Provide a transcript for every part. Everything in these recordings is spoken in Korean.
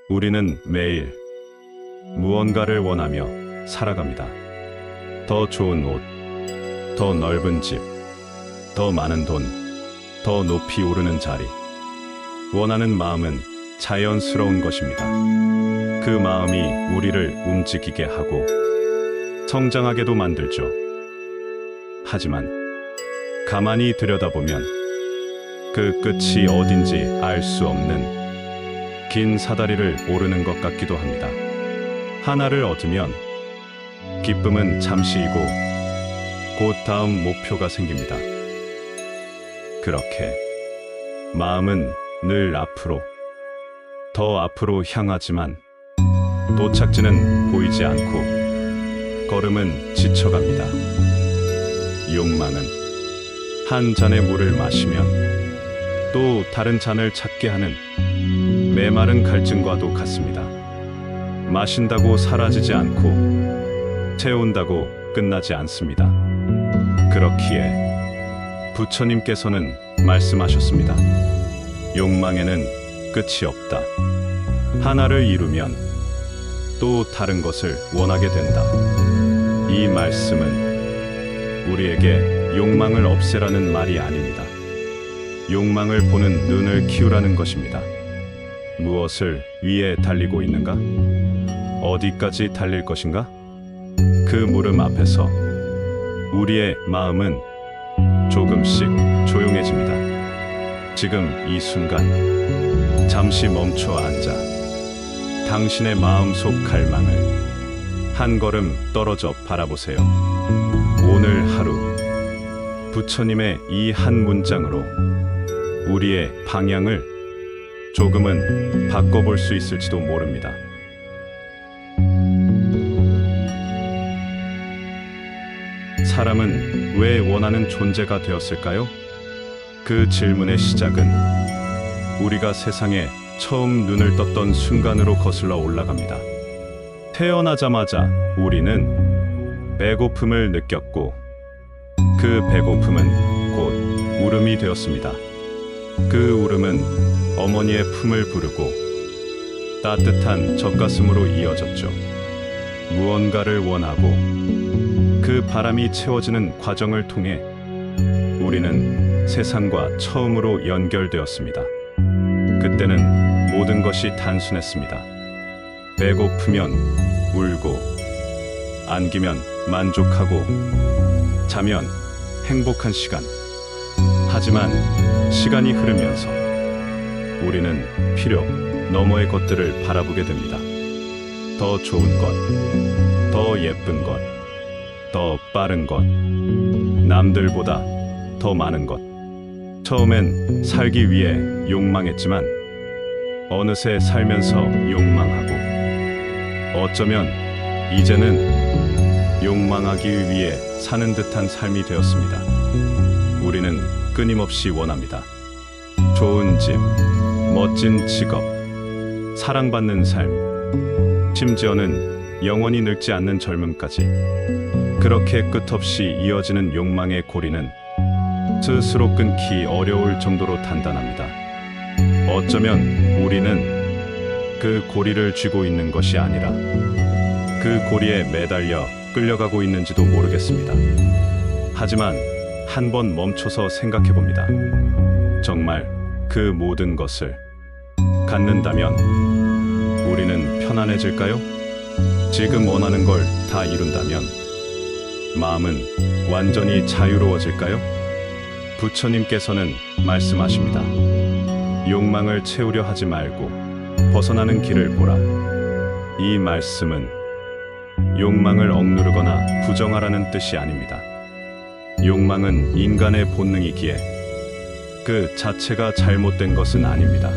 우리는 매일 무언가를 원하며 살아갑니다. 더 좋은 옷, 더 넓은 집, 더 많은 돈, 더 높이 오르는 자리. 원하는 마음은 자연스러운 것입니다. 그 마음이 우리를 움직이게 하고 성장하게도 만들죠. 하지만 가만히 들여다보면 그 끝이 어딘지 알 수 없는 긴 사다리를 오르는 것 같기도 합니다. 하나를 얻으면 기쁨은 잠시이고 곧 다음 목표가 생깁니다. 그렇게 마음은 늘 앞으로, 더 앞으로 향하지만 도착지는 보이지 않고 걸음은 지쳐갑니다. 욕망은 한 잔의 물을 마시면 또 다른 잔을 찾게 하는 메마른 갈증과도 같습니다. 마신다고 사라지지 않고 채운다고 끝나지 않습니다. 그렇기에 부처님께서는 말씀하셨습니다. 욕망에는 끝이 없다. 하나를 이루면 또 다른 것을 원하게 된다. 이 말씀은 우리에게 욕망을 없애라는 말이 아닙니다. 욕망을 보는 눈을 키우라는 것입니다. 무엇을 위해 달리고 있는가? 어디까지 달릴 것인가? 그 물음 앞에서 우리의 마음은 조금씩 조용해집니다. 지금 이 순간 잠시 멈춰 앉아 당신의 마음속 갈망을 한 걸음 떨어져 바라보세요. 오늘 하루 부처님의 이 한 문장으로 우리의 방향을 조금은 바꿔볼 수 있을지도 모릅니다. 사람은 왜 원하는 존재가 되었을까요? 그 질문의 시작은 우리가 세상에 처음 눈을 떴던 순간으로 거슬러 올라갑니다. 태어나자마자 우리는 배고픔을 느꼈고 그 배고픔은 곧 울음이 되었습니다. 그 울음은 어머니의 품을 부르고 따뜻한 젖가슴으로 이어졌죠. 무언가를 원하고 그 바람이 채워지는 과정을 통해 우리는 세상과 처음으로 연결되었습니다. 그때는 모든 것이 단순했습니다. 배고프면 울고, 안기면 만족하고, 자면 행복한 시간. 하지만 시간이 흐르면서 우리는 필요 너머의 것들을 바라보게 됩니다. 더 좋은 것, 더 예쁜 것, 더 빠른 것, 남들보다 더 많은 것. 처음엔 살기 위해 욕망했지만 어느새 살면서 욕망하고 어쩌면 이제는 욕망하기 위해 사는 듯한 삶이 되었습니다. 우리는 끊임없이 원합니다. 좋은 집, 멋진 직업, 사랑받는 삶, 심지어는 영원히 늙지 않는 젊음까지. 그렇게 끝없이 이어지는 욕망의 고리는 스스로 끊기 어려울 정도로 단단합니다. 어쩌면 우리는 그 고리를 쥐고 있는 것이 아니라 그 고리에 매달려 끌려가고 있는지도 모르겠습니다. 하지만 한번 멈춰서 생각해 봅니다. 정말 그 모든 것을 갖는다면 우리는 편안해질까요? 지금 원하는 걸 다 이룬다면 마음은 완전히 자유로워질까요? 부처님께서는 말씀하십니다. 욕망을 채우려 하지 말고 벗어나는 길을 보라. 이 말씀은 욕망을 억누르거나 부정하라는 뜻이 아닙니다. 욕망은 인간의 본능이기에 그 자체가 잘못된 것은 아닙니다.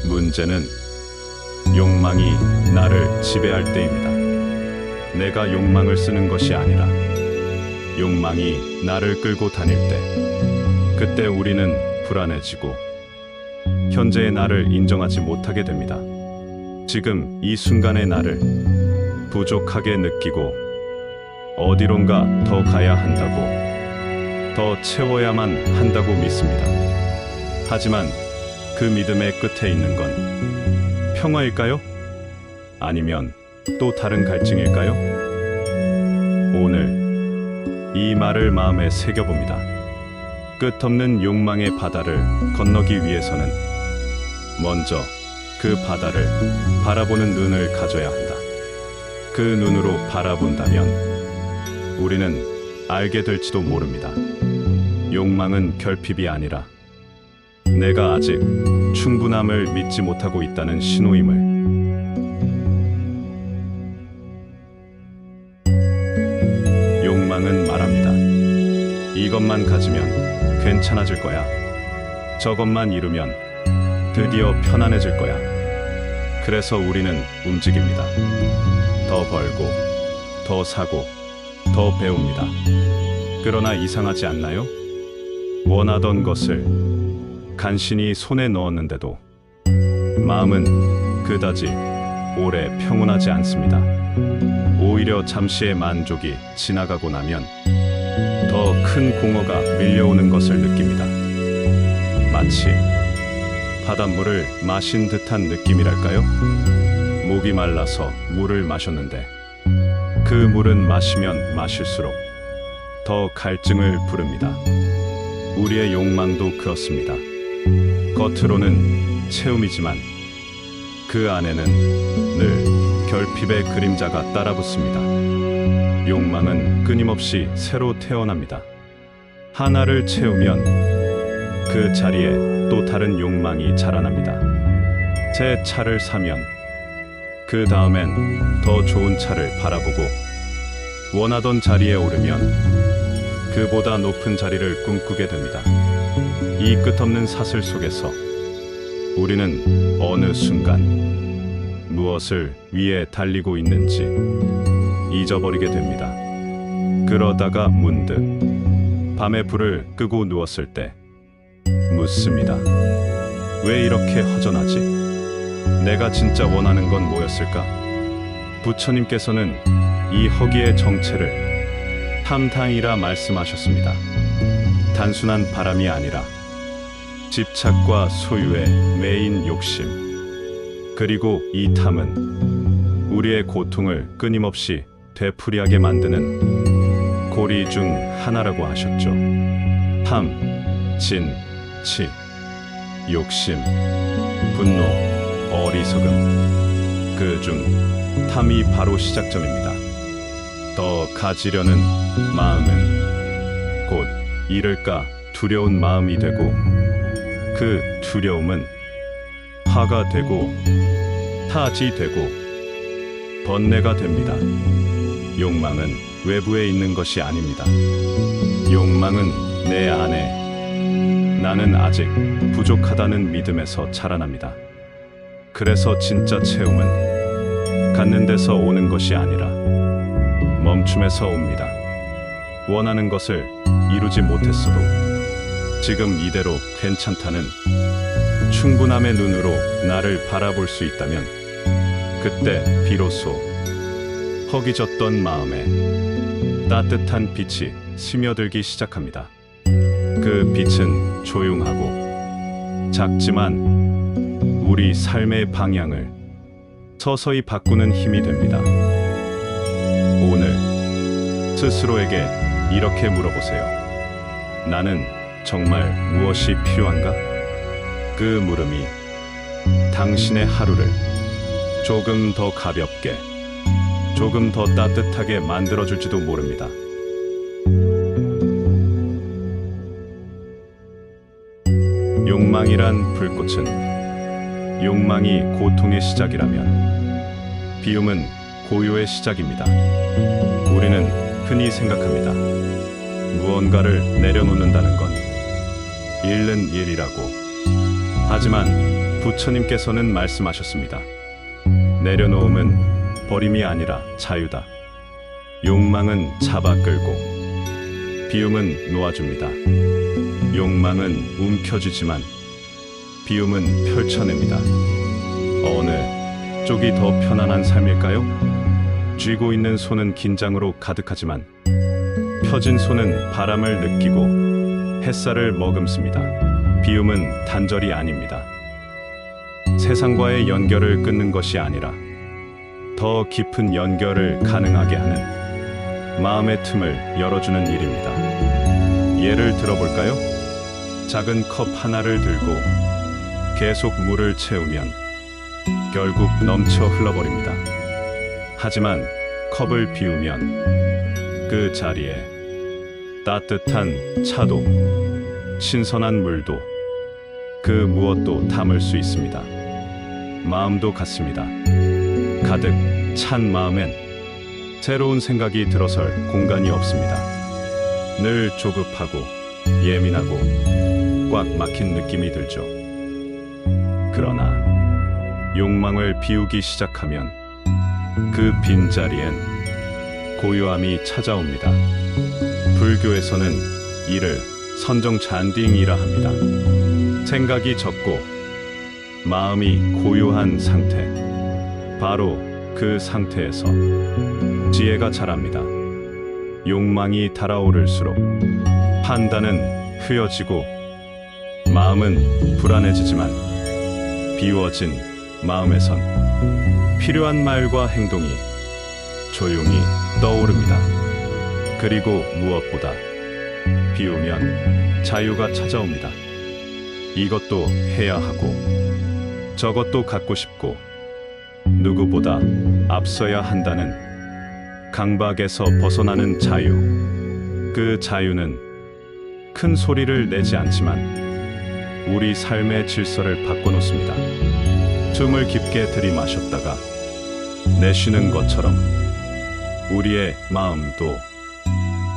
문제는 욕망이 나를 지배할 때입니다. 내가 욕망을 쓰는 것이 아니라 욕망이 나를 끌고 다닐 때, 그때 우리는 불안해지고 현재의 나를 인정하지 못하게 됩니다. 지금 이 순간의 나를 부족하게 느끼고 어디론가 더 가야 한다고, 더 채워야만 한다고 믿습니다. 하지만 그 믿음의 끝에 있는 건 평화일까요? 아니면 또 다른 갈증일까요? 오늘 이 말을 마음에 새겨봅니다. 끝없는 욕망의 바다를 건너기 위해서는 먼저 그 바다를 바라보는 눈을 가져야 한다. 그 눈으로 바라본다면 우리는 알게 될지도 모릅니다. 욕망은 결핍이 아니라 내가 아직 충분함을 믿지 못하고 있다는 신호임을. 욕망은 말합니다. 이것만 가지면 괜찮아질 거야. 저것만 이루면 드디어 편안해질 거야. 그래서 우리는 움직입니다. 더 벌고, 더 사고, 더 배웁니다. 그러나 이상하지 않나요? 원하던 것을 간신히 손에 넣었는데도 마음은 그다지 오래 평온하지 않습니다. 오히려 잠시의 만족이 지나가고 나면 더 큰 공허가 밀려오는 것을 느낍니다. 마치 바닷물을 마신 듯한 느낌이랄까요? 목이 말라서 물을 마셨는데 그 물은 마시면 마실수록 더 갈증을 부릅니다. 우리의 욕망도 그렇습니다. 겉으로는 체움이지만 그 안에는 늘 결핍의 그림자가 따라붙습니다. 욕망은 끊임없이 새로 태어납니다. 하나를 채우면 그 자리에 또 다른 욕망이 자라납니다. 새 차를 사면 그 다음엔 더 좋은 차를 바라보고 원하던 자리에 오르면 그보다 높은 자리를 꿈꾸게 됩니다. 이 끝없는 사슬 속에서 우리는 어느 순간 무엇을 위해 달리고 있는지 잊어버리게 됩니다. 그러다가 문득 밤에 불을 끄고 누웠을 때 묻습니다. 왜 이렇게 허전하지? 내가 진짜 원하는 건 뭐였을까? 부처님께서는 이 허기의 정체를 탐탕이라 말씀하셨습니다. 단순한 바람이 아니라 집착과 소유의 매인 욕심. 그리고 이 탐은 우리의 고통을 끊임없이 되풀이하게 만드는 고리 중 하나라고 하셨죠. 탐, 진, 치, 욕심, 분노, 어리석음. 그중 탐이 바로 시작점입니다. 더 가지려는 마음은 곧 잃을까 두려운 마음이 되고 그 두려움은 화가 되고 타지 되고 번뇌가 됩니다. 욕망은 외부에 있는 것이 아닙니다. 욕망은 내 안에 나는 아직 부족하다는 믿음에서 자라납니다. 그래서 진짜 체험은 갖는 데서 오는 것이 아니라 멈춤에서 옵니다. 원하는 것을 이루지 못했어도 지금 이대로 괜찮다는 충분함의 눈으로 나를 바라볼 수 있다면 그때 비로소 허기졌던 마음에 따뜻한 빛이 스며들기 시작합니다. 그 빛은 조용하고 작지만 우리 삶의 방향을 서서히 바꾸는 힘이 됩니다. 오늘 스스로에게 이렇게 물어보세요. 나는 정말 무엇이 필요한가? 그 물음이 당신의 하루를 조금 더 가볍게, 조금 더 따뜻하게 만들어줄지도 모릅니다. 욕망이란 불꽃은 욕망이 고통의 시작이라면 비움은 고요의 시작입니다. 우리는 흔히 생각합니다. 무언가를 내려놓는다는 건 잃는 일이라고. 하지만 부처님께서는 말씀하셨습니다. 내려놓음은 버림이 아니라 자유다. 욕망은 잡아 끌고 비움은 놓아줍니다. 욕망은 움켜쥐지만 비움은 펼쳐냅니다. 어느 쪽이 더 편안한 삶일까요? 쥐고 있는 손은 긴장으로 가득하지만 펴진 손은 바람을 느끼고 햇살을 머금습니다. 비움은 단절이 아닙니다. 세상과의 연결을 끊는 것이 아니라 더 깊은 연결을 가능하게 하는 마음의 틈을 열어주는 일입니다. 예를 들어볼까요? 작은 컵 하나를 들고 계속 물을 채우면 결국 넘쳐 흘러버립니다. 하지만 컵을 비우면 그 자리에 따뜻한 차도 신선한 물도 그 무엇도 담을 수 있습니다. 마음도 같습니다. 가득 찬 마음엔 새로운 생각이 들어설 공간이 없습니다. 늘 조급하고 예민하고 꽉 막힌 느낌이 들죠. 그러나 욕망을 비우기 시작하면 그 빈자리엔 고요함이 찾아옵니다. 불교에서는 이를 선정잔딩이라 합니다. 생각이 적고 마음이 고요한 상태, 바로 그 상태에서 지혜가 자랍니다. 욕망이 달아오를수록 판단은 흐려지고 마음은 불안해지지만 비워진 마음에선 필요한 말과 행동이 조용히 떠오릅니다. 그리고 무엇보다 비우면 자유가 찾아옵니다. 이것도 해야 하고 저것도 갖고 싶고 누구보다 앞서야 한다는 강박에서 벗어나는 자유. 그 자유는 큰 소리를 내지 않지만 우리 삶의 질서를 바꿔놓습니다. 숨을 깊게 들이마셨다가 내쉬는 것처럼 우리의 마음도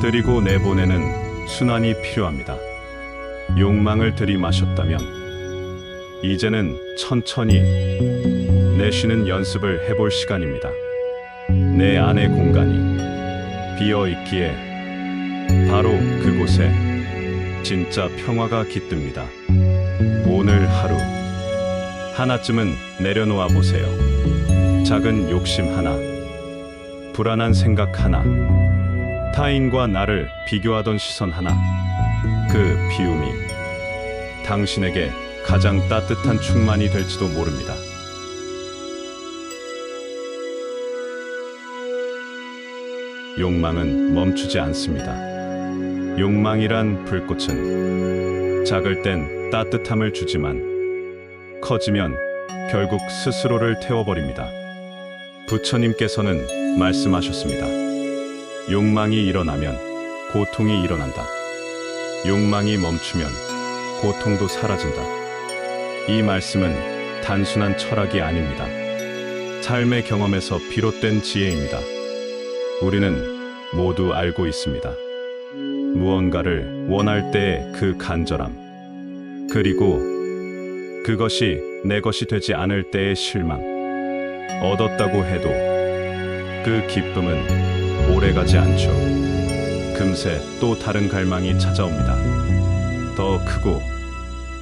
들이고 내보내는 순환이 필요합니다. 욕망을 들이마셨다면 이제는 천천히 내쉬는 연습을 해볼 시간입니다. 내 안의 공간이 비어 있기에 바로 그곳에 진짜 평화가 깃듭니다. 오늘 하루 하나쯤은 내려놓아 보세요. 작은 욕심 하나, 불안한 생각 하나, 타인과 나를 비교하던 시선 하나, 그 비움이 당신에게 가장 따뜻한 충만이 될지도 모릅니다. 욕망은 멈추지 않습니다. 욕망이란 불꽃은 작을 땐 따뜻함을 주지만 커지면 결국 스스로를 태워버립니다. 부처님께서는 말씀하셨습니다. 욕망이 일어나면 고통이 일어난다. 욕망이 멈추면 고통도 사라진다. 이 말씀은 단순한 철학이 아닙니다. 삶의 경험에서 비롯된 지혜입니다. 우리는 모두 알고 있습니다. 무언가를 원할 때의 그 간절함, 그리고 그것이 내 것이 되지 않을 때의 실망. 얻었다고 해도 그 기쁨은 오래가지 않죠. 금세 또 다른 갈망이 찾아옵니다. 더 크고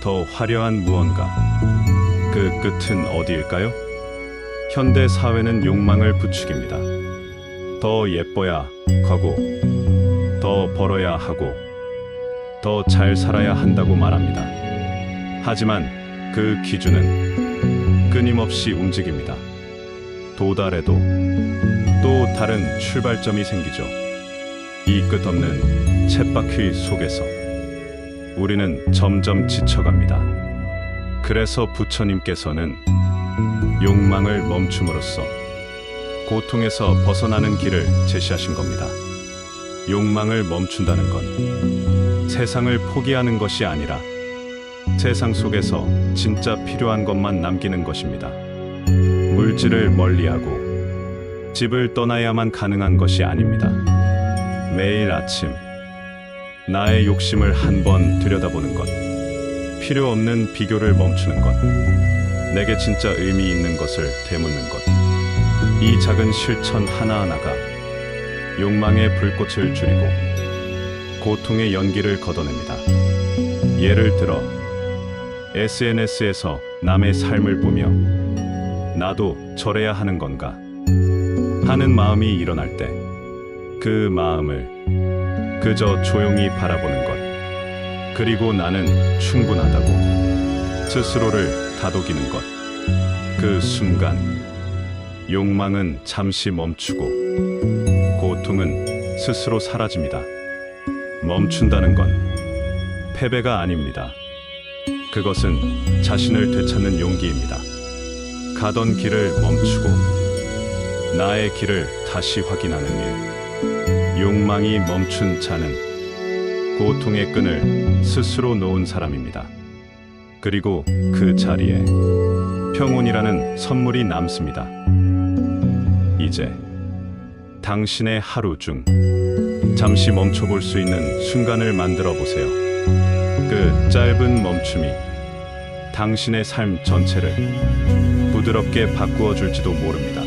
더 화려한 무언가. 그 끝은 어디일까요? 현대 사회는 욕망을 부추깁니다. 더 예뻐야 하고, 더 벌어야 하고, 더 잘 살아야 한다고 말합니다. 하지만 그 기준은 끊임없이 움직입니다. 도달해도 또 다른 출발점이 생기죠. 이 끝없는 쳇바퀴 속에서 우리는 점점 지쳐갑니다. 그래서 부처님께서는 욕망을 멈춤으로써 고통에서 벗어나는 길을 제시하신 겁니다. 욕망을 멈춘다는 건 세상을 포기하는 것이 아니라 세상 속에서 진짜 필요한 것만 남기는 것입니다. 물질을 멀리하고 집을 떠나야만 가능한 것이 아닙니다. 매일 아침 나의 욕심을 한번 들여다보는 것, 필요 없는 비교를 멈추는 것, 내게 진짜 의미 있는 것을 되묻는 것. 이 작은 실천 하나하나가 욕망의 불꽃을 줄이고 고통의 연기를 걷어냅니다. 예를 들어 SNS에서 남의 삶을 보며 나도 저래야 하는 건가 하는 마음이 일어날 때 그 마음을 그저 조용히 바라보는 것, 그리고 나는 충분하다고 스스로를 다독이는 것, 그 순간 욕망은 잠시 멈추고 고통은 스스로 사라집니다. 멈춘다는 건 패배가 아닙니다. 그것은 자신을 되찾는 용기입니다. 가던 길을 멈추고 나의 길을 다시 확인하는 일. 욕망이 멈춘 자는 고통의 끈을 스스로 놓은 사람입니다. 그리고 그 자리에 평온이라는 선물이 남습니다. 이제 당신의 하루 중 잠시 멈춰볼 수 있는 순간을 만들어 보세요. 그 짧은 멈춤이 당신의 삶 전체를 부드럽게 바꾸어 줄지도 모릅니다.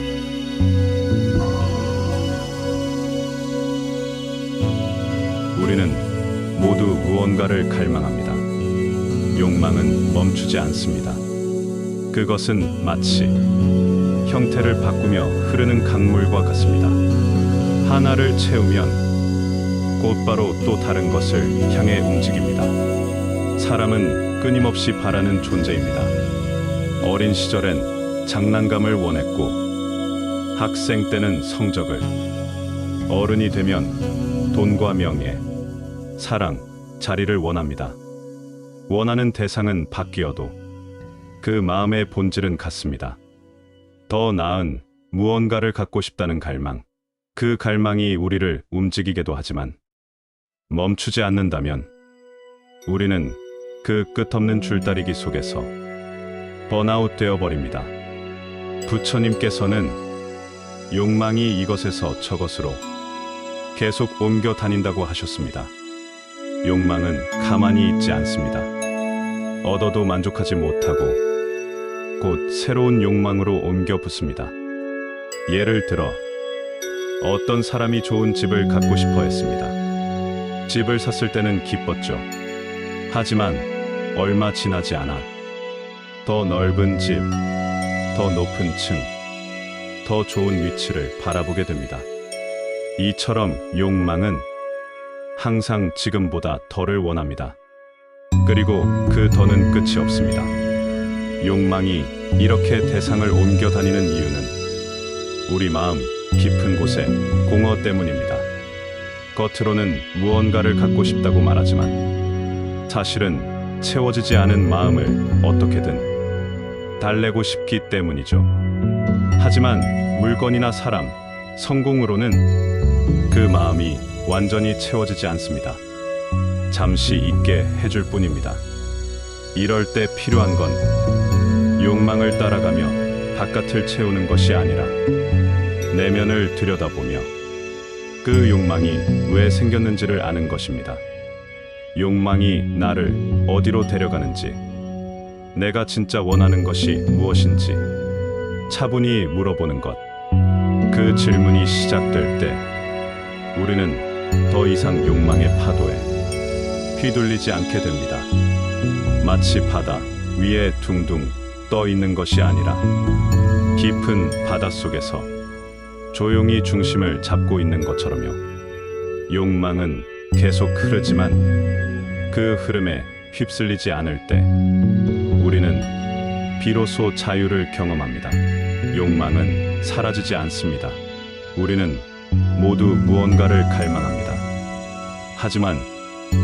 우리는 모두 무언가를 갈망합니다. 욕망은 멈추지 않습니다. 그것은 마치 형태를 바꾸며 흐르는 강물과 같습니다. 하나를 채우면 곧바로 또 다른 것을 향해 움직입니다. 사람은 끊임없이 바라는 존재입니다. 어린 시절엔 장난감을 원했고, 학생 때는 성적을, 어른이 되면 돈과 명예, 사랑, 자리를 원합니다. 원하는 대상은 바뀌어도 그 마음의 본질은 같습니다. 더 나은 무언가를 갖고 싶다는 갈망. 그 갈망이 우리를 움직이게도 하지만 멈추지 않는다면 우리는 그 끝없는 줄다리기 속에서 번아웃 되어 버립니다. 부처님께서는 욕망이 이것에서 저것으로 계속 옮겨 다닌다고 하셨습니다. 욕망은 가만히 있지 않습니다. 얻어도 만족하지 못하고 곧 새로운 욕망으로 옮겨 붙습니다. 예를 들어 어떤 사람이 좋은 집을 갖고 싶어 했습니다. 집을 샀을 때는 기뻤죠. 하지만 얼마 지나지 않아 더 넓은 집, 더 높은 층, 더 좋은 위치를 바라보게 됩니다. 이처럼 욕망은 항상 지금보다 더를 원합니다. 그리고 그 더는 끝이 없습니다. 욕망이 이렇게 대상을 옮겨 다니는 이유는 우리 마음 깊은 곳의 공허 때문입니다. 겉으로는 무언가를 갖고 싶다고 말하지만 사실은 채워지지 않은 마음을 어떻게든 달래고 싶기 때문이죠. 하지만 물건이나 사람, 성공으로는 그 마음이 완전히 채워지지 않습니다. 잠시 있게 해줄 뿐입니다. 이럴 때 필요한 건 욕망을 따라가며 바깥을 채우는 것이 아니라 내면을 들여다보며 그 욕망이 왜 생겼는지를 아는 것입니다. 욕망이 나를 어디로 데려가는지, 내가 진짜 원하는 것이 무엇인지 차분히 물어보는 것. 그 질문이 시작될 때 우리는 더 이상 욕망의 파도에 휘둘리지 않게 됩니다. 마치 바다 위에 둥둥 떠 있는 것이 아니라 깊은 바닷속에서 조용히 중심을 잡고 있는 것처럼요. 욕망은 계속 흐르지만 그 흐름에 휩쓸리지 않을 때 우리는 비로소 자유를 경험합니다. 욕망은 사라지지 않습니다. 우리는 모두 무언가를 갈망합니다. 하지만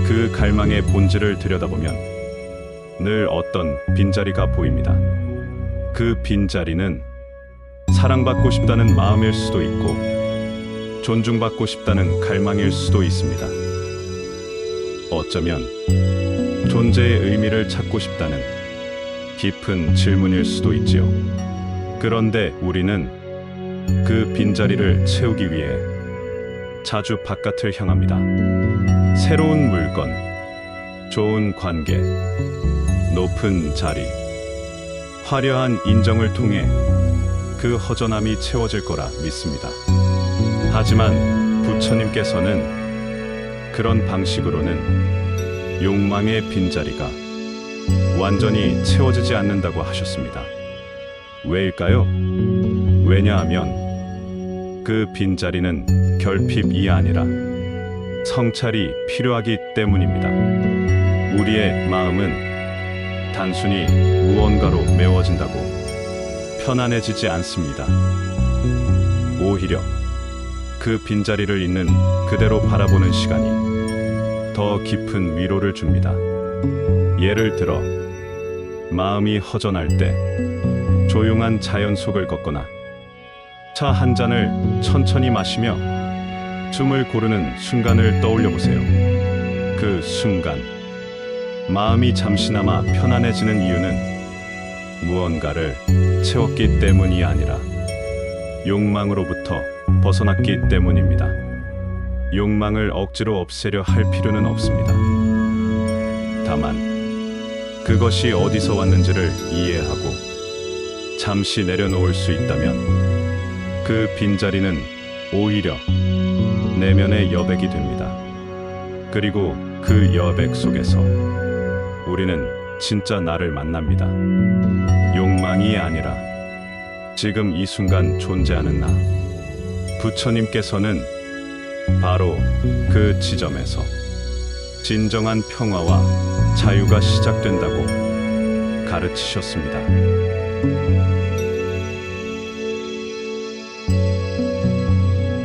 그 갈망의 본질을 들여다보면 늘 어떤 빈자리가 보입니다. 그 빈자리는 사랑받고 싶다는 마음일 수도 있고 존중받고 싶다는 갈망일 수도 있습니다. 어쩌면 존재의 의미를 찾고 싶다는 깊은 질문일 수도 있지요. 그런데 우리는 그 빈자리를 채우기 위해 자주 바깥을 향합니다. 새로운 물건, 좋은 관계, 높은 자리, 화려한 인정을 통해 그 허전함이 채워질 거라 믿습니다. 하지만 부처님께서는 그런 방식으로는 욕망의 빈자리가 완전히 채워지지 않는다고 하셨습니다. 왜일까요? 왜냐하면 그 빈자리는 결핍이 아니라 성찰이 필요하기 때문입니다. 우리의 마음은 단순히 무언가로 메워진다고 편안해지지 않습니다. 오히려 그 빈자리를 있는 그대로 바라보는 시간이 더 깊은 위로를 줍니다. 예를 들어 마음이 허전할 때 조용한 자연 속을 걷거나 차 한 잔을 천천히 마시며 숨을 고르는 순간을 떠올려 보세요. 그 순간 마음이 잠시나마 편안해지는 이유는 무언가를 채웠기 때문이 아니라 욕망으로부터 벗어났기 때문입니다. 욕망을 억지로 없애려 할 필요는 없습니다. 다만 그것이 어디서 왔는지를 이해하고 잠시 내려놓을 수 있다면 그 빈자리는 오히려 내면의 여백이 됩니다. 그리고 그 여백 속에서 우리는 진짜 나를 만납니다. 욕망이 아니라 지금 이 순간 존재하는 나. 부처님께서는 바로 그 지점에서 진정한 평화와 자유가 시작된다고 가르치셨습니다.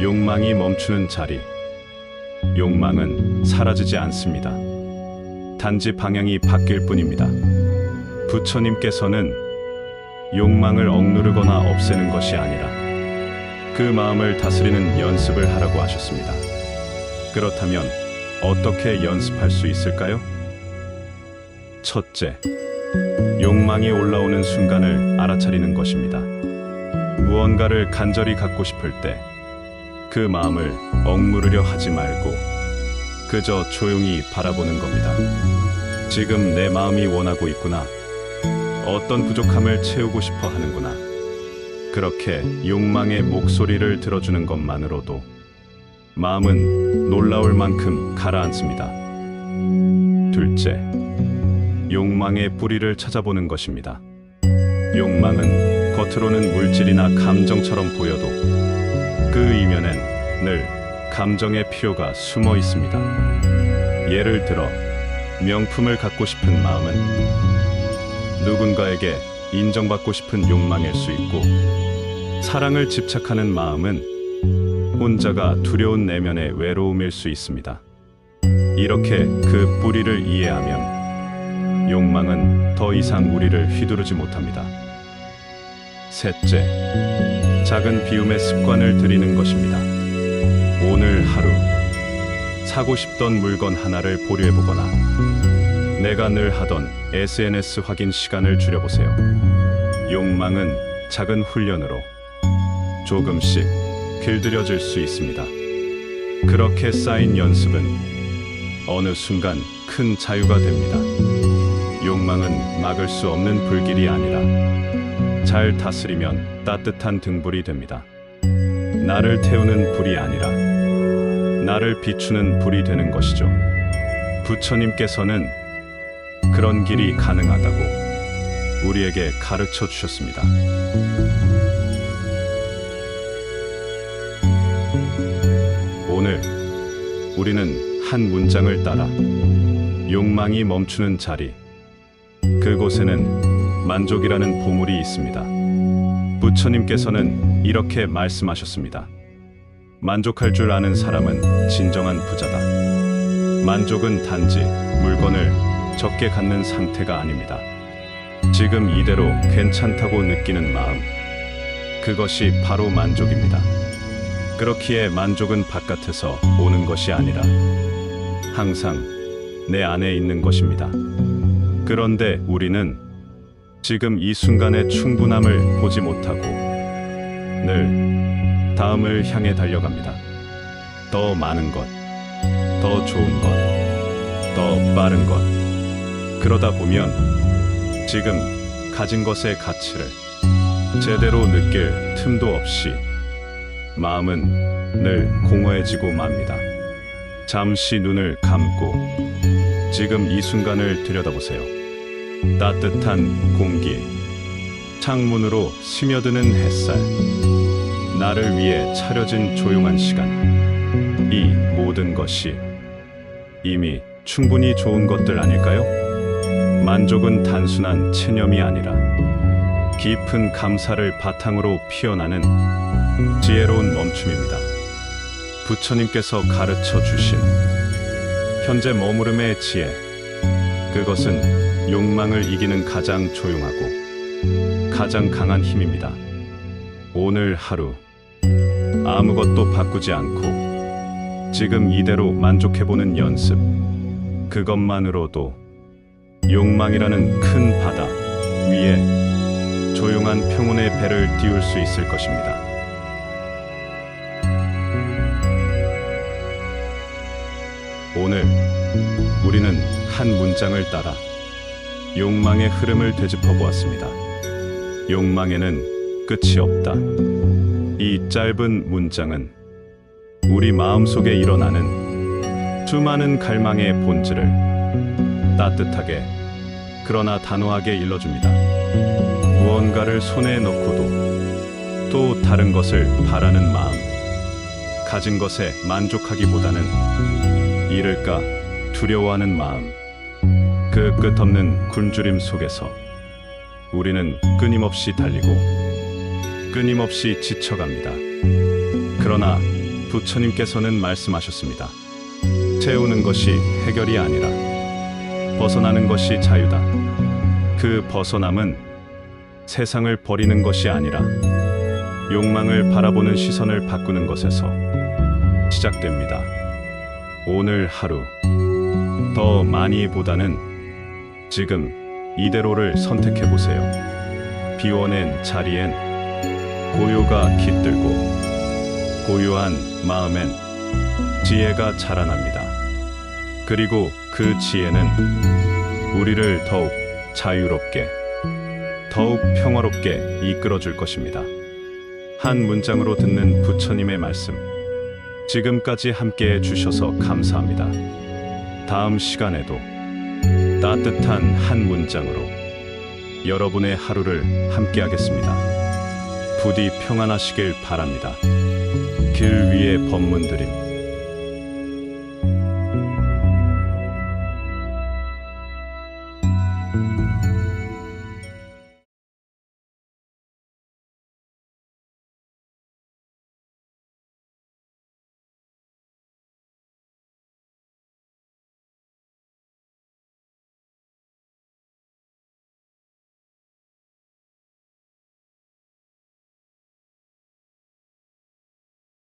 욕망이 멈추는 자리. 욕망은 사라지지 않습니다. 단지 방향이 바뀔 뿐입니다. 부처님께서는 욕망을 억누르거나 없애는 것이 아니라 그 마음을 다스리는 연습을 하라고 하셨습니다. 그렇다면 어떻게 연습할 수 있을까요? 첫째, 욕망이 올라오는 순간을 알아차리는 것입니다. 무언가를 간절히 갖고 싶을 때 그 마음을 억누르려 하지 말고 그저 조용히 바라보는 겁니다. 지금 내 마음이 원하고 있구나. 어떤 부족함을 채우고 싶어 하는구나. 그렇게 욕망의 목소리를 들어주는 것만으로도 마음은 놀라울 만큼 가라앉습니다. 둘째, 욕망의 뿌리를 찾아보는 것입니다. 욕망은 겉으로는 물질이나 감정처럼 보여도 그 이면엔 늘 감정의 필요가 숨어 있습니다. 예를 들어 명품을 갖고 싶은 마음은 누군가에게 인정받고 싶은 욕망일 수 있고, 사랑을 집착하는 마음은 혼자가 두려운 내면의 외로움일 수 있습니다. 이렇게 그 뿌리를 이해하면 욕망은 더 이상 우리를 휘두르지 못합니다. 셋째, 작은 비움의 습관을 들이는 것입니다. 오늘 하루 사고 싶던 물건 하나를 보류해보거나 내가 늘 하던 SNS 확인 시간을 줄여보세요. 욕망은 작은 훈련으로 조금씩 길들여질 수 있습니다. 그렇게 쌓인 연습은 어느 순간 큰 자유가 됩니다. 욕망은 막을 수 없는 불길이 아니라 잘 다스리면 따뜻한 등불이 됩니다. 나를 태우는 불이 아니라 나를 비추는 불이 되는 것이죠. 부처님께서는 그런 길이 가능하다고 우리에게 가르쳐 주셨습니다. 오늘 우리는 한 문장을 따라 욕망이 멈추는 자리, 그곳에는 만족이라는 보물이 있습니다. 부처님께서는 이렇게 말씀하셨습니다. 만족할 줄 아는 사람은 진정한 부자다. 만족은 단지 물건을 적게 갖는 상태가 아닙니다. 지금 이대로 괜찮다고 느끼는 마음, 그것이 바로 만족입니다. 그렇기에 만족은 바깥에서 오는 것이 아니라 항상 내 안에 있는 것입니다. 그런데 우리는 지금 이 순간의 충분함을 보지 못하고 늘 다음을 향해 달려갑니다. 더 많은 것, 더 좋은 것, 더 빠른 것. 그러다 보면 지금 가진 것의 가치를 제대로 느낄 틈도 없이 마음은 늘 공허해지고 맙니다. 잠시 눈을 감고 지금 이 순간을 들여다보세요. 따뜻한 공기, 창문으로 스며드는 햇살, 나를 위해 차려진 조용한 시간, 이 모든 것이 이미 충분히 좋은 것들 아닐까요? 만족은 단순한 체념이 아니라 깊은 감사를 바탕으로 피어나는 지혜로운 멈춤입니다. 부처님께서 가르쳐 주신 현재 머무름의 지혜, 그것은 욕망을 이기는 가장 조용하고 가장 강한 힘입니다. 오늘 하루 아무것도 바꾸지 않고 지금 이대로 만족해보는 연습, 그것만으로도 욕망이라는 큰 바다 위에 조용한 평온의 배를 띄울 수 있을 것입니다. 오늘 우리는 한 문장을 따라 욕망의 흐름을 되짚어 보았습니다. 욕망에는 끝이 없다. 이 짧은 문장은 우리 마음속에 일어나는 수많은 갈망의 본질을 따뜻하게 그러나 단호하게 일러줍니다. 무언가를 손에 넣고도 또 다른 것을 바라는 마음, 가진 것에 만족하기보다는 잃을까 두려워하는 마음, 그 끝없는 굶주림 속에서 우리는 끊임없이 달리고 끊임없이 지쳐갑니다. 그러나 부처님께서는 말씀하셨습니다. 채우는 것이 해결이 아니라 벗어나는 것이 자유다. 그 벗어남은 세상을 버리는 것이 아니라 욕망을 바라보는 시선을 바꾸는 것에서 시작됩니다. 오늘 하루 더 많이보다는 지금 이대로를 선택해 보세요. 비워낸 자리엔 고요가 깃들고 고요한 마음엔 지혜가 자라납니다. 그리고 그 지혜는 우리를 더욱 자유롭게, 더욱 평화롭게 이끌어 줄 것입니다. 한 문장으로 듣는 부처님의 말씀, 지금까지 함께해 주셔서 감사합니다. 다음 시간에도 따뜻한 한 문장으로 여러분의 하루를 함께하겠습니다. 부디 평안하시길 바랍니다. 길 위의 법문드림.